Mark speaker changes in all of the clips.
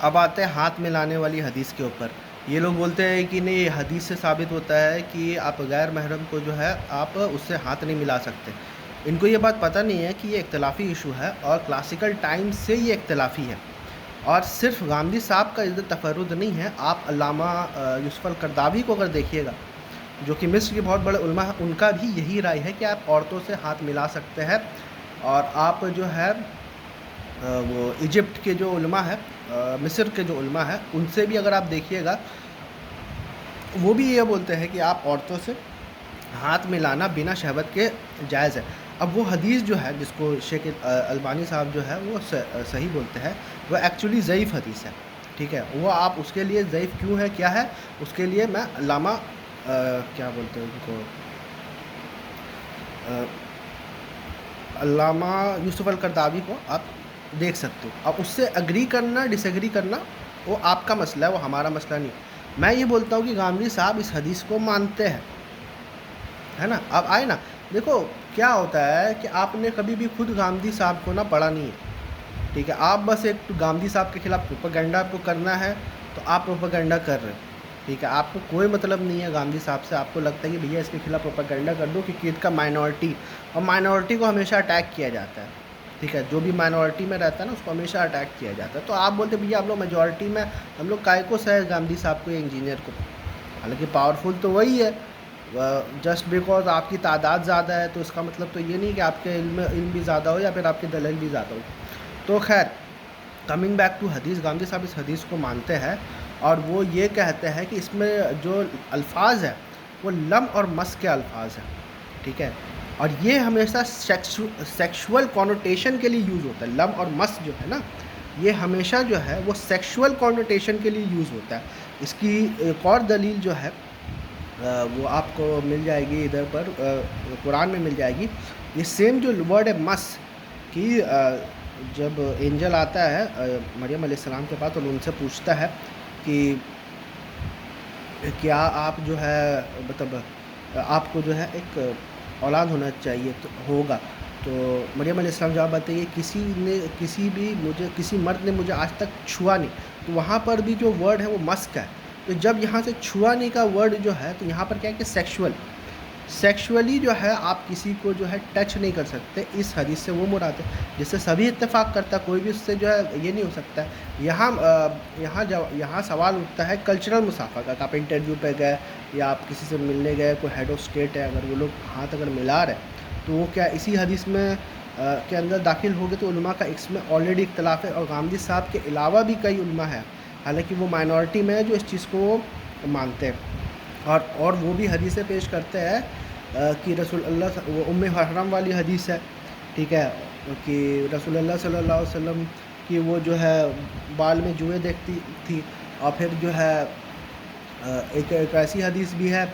Speaker 1: अब आते हैं हाथ मिलाने वाली हदीस के ऊपर। ये लोग बोलते हैं कि नहीं, ये हदीस से साबित होता है कि आप गैर महरम को जो है आप उससे हाथ नहीं मिला सकते। इनको ये बात पता नहीं है कि ये इख्तलाफी इशू है और क्लासिकल टाइम से ये इख्तलाफी है। और सिर्फ गांधी साहब का इधर तफर्रुद नहीं है, आप अल्लामा यूसुफ़ अल-करदावी को अगर देखिएगा, जो कि मिस्र के बहुत बड़े उलमा हैं, उनका भी यही राय है कि आप औरतों से हाथ मिला सकते हैं। और आप जो है वो इजिप्ट के जो उलमा है, मिस्र के जो उलमा है, उनसे भी अगर आप देखिएगा, वो भी ये बोलते हैं कि आप औरतों से हाथ मिलाना बिना शहवत के जायज़ है। अब वो हदीस जो है जिसको शेख अलबानी साहब जो है वो सही बोलते हैं, वो एक्चुअली ज़ईफ़ हदीस है। ठीक है, वो आप उसके लिए ज़ईफ़ क्यों है, क्या है, उसके लिए मैं अल्लामा क्या बोलते हैं उनको, अ, अल्लामा यूसुफ़ अल-करदावी को आप देख सकते हो। अब उससे एग्री करना डिसएग्री करना वो आपका मसला है, वो हमारा मसला नहीं। मैं ये बोलता हूँ कि गामदी साहब इस हदीस को मानते हैं, है ना। अब आए ना, देखो क्या होता है कि आपने कभी भी खुद गांधी साहब को ना पढ़ा नहीं है। ठीक है, आप बस एक तो गांधी साहब के खिलाफ प्रोपेगेंडा आपको करना है, तो आप प्रोपेगेंडा कर रहे हैं। ठीक है, आपको कोई मतलब नहीं है गांधी साहब से, आपको लगता है कि भैया इसके खिलाफ प्रोपेगेंडा कर दो क्योंकि इसका माइनॉरिटी, और माइनॉरिटी को हमेशा अटैक किया जाता है। ठीक है, जो भी माइनॉरिटी में रहता है ना उसको हमेशा अटैक किया जाता है। तो आप बोलते भैया आप लोग मेजॉरिटी में, हम लोग काय को सहे गांधी साहब को या इंजीनियर को, हालांकि पावरफुल तो वही है। जस्ट बिकॉज आपकी तादाद ज़्यादा है तो इसका मतलब तो ये नहीं कि आपके इल्म भी ज़्यादा हो या फिर आपके दलील भी ज़्यादा हो। तो खैर, कमिंग बैक टू हदीस, गांधी साहब इस हदीस को मानते हैं और वो ये कहते हैं कि इसमें जो अल्फाज है वो लम और मस के अल्फाज हैं। ठीक है, और ये हमेशा सेक्सुअल कॉनोटेशन के लिए यूज़ होता है। लम और मस जो है ना, ये हमेशा जो है वो सेक्सुअल कॉनोटेशन के लिए यूज़ होता है। इसकी एक और दलील जो है वो आपको मिल जाएगी इधर पर, कुरान में मिल जाएगी। ये सेम जो वर्ड है मस कि जब एंजल आता है मरियम अलैहिस्सलाम के पास और उनसे पूछता है कि क्या आप जो है मतलब आपको जो है एक औलाद होना चाहिए तो होगा। तो मरियम अलैहिस्सलाम जवाब आते हैं किसी मर्द ने मुझे आज तक छुआ नहीं। तो वहाँ पर भी जो वर्ड है वो मस्क है। तो जब यहाँ से छुआ नहीं का वर्ड जो है, तो यहाँ पर क्या है कि सेक्सुअली जो है आप किसी को जो है टच नहीं कर सकते, इस हदीस से वो मुराद है, जिससे सभी इत्तेफाक करता है, कोई भी उससे जो है ये नहीं हो सकता है। यहाँ सवाल उठता है कल्चरल मुसाफा का। आप इंटरव्यू पे गए या आप किसी से मिलने गए, कोई हेड ऑफ स्टेट है, अगर वो लोग हाथ अगर मिला रहे तो वो क्या इसी हदीस में के अंदर दाखिल हो गए। तो उलमा का इसमें ऑलरेडी इख्तलाफ है और गांधी साहब के अलावा भी कई उलमा है, हालांकि वो माइनॉरिटी में है, जो इस चीज़ को मानते हैं। और वो भी हदीसें पेश करते हैं कि रसूल अल्लाह, वो उम्मे हरम वाली हदीस है। ठीक है, कि रसूल अल्लाह सल्लल्लाहु अलैहि वसल्लम की वो जो है बाल में जुएँ देखती थी। और फिर जो है एक ऐसी हदीस भी है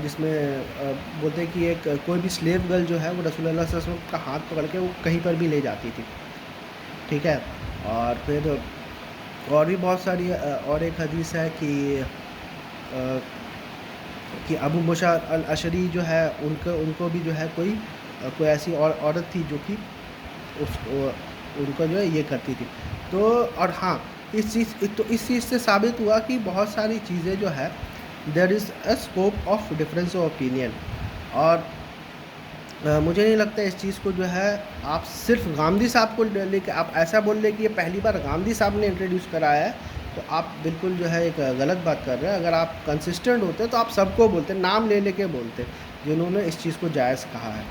Speaker 1: जिसमें बोलते हैं कि एक कोई भी स्लेव गर्ल जो है वो रसूल अल्लाह सल्लल्लाहु अलैहि वसल्लम का हाथ पकड़ के वो कहीं पर भी ले जाती थी। ठीक है, और फिर और भी बहुत सारी और एक हदीस है कि अबू मूसा अल अशरी जो है उनको भी जो है कोई ऐसी औरत थी जो कि उनको जो है ये करती थी। तो और हाँ, इस चीज़ से साबित हुआ कि बहुत सारी चीज़ें जो है there is a scope of difference of opinion. और मुझे नहीं लगता इस चीज़ को जो है आप सिर्फ गांधी साहब को लेके आप ऐसा बोल रहे कि ये पहली बार गांधी साहब ने इंट्रोड्यूस कराया है, तो आप बिल्कुल जो है एक गलत बात कर रहे हैं। अगर आप कंसिस्टेंट होते तो आप सबको बोलते, नाम ले लेके बोलते जिन्होंने इस चीज़ को जायज़ कहा है।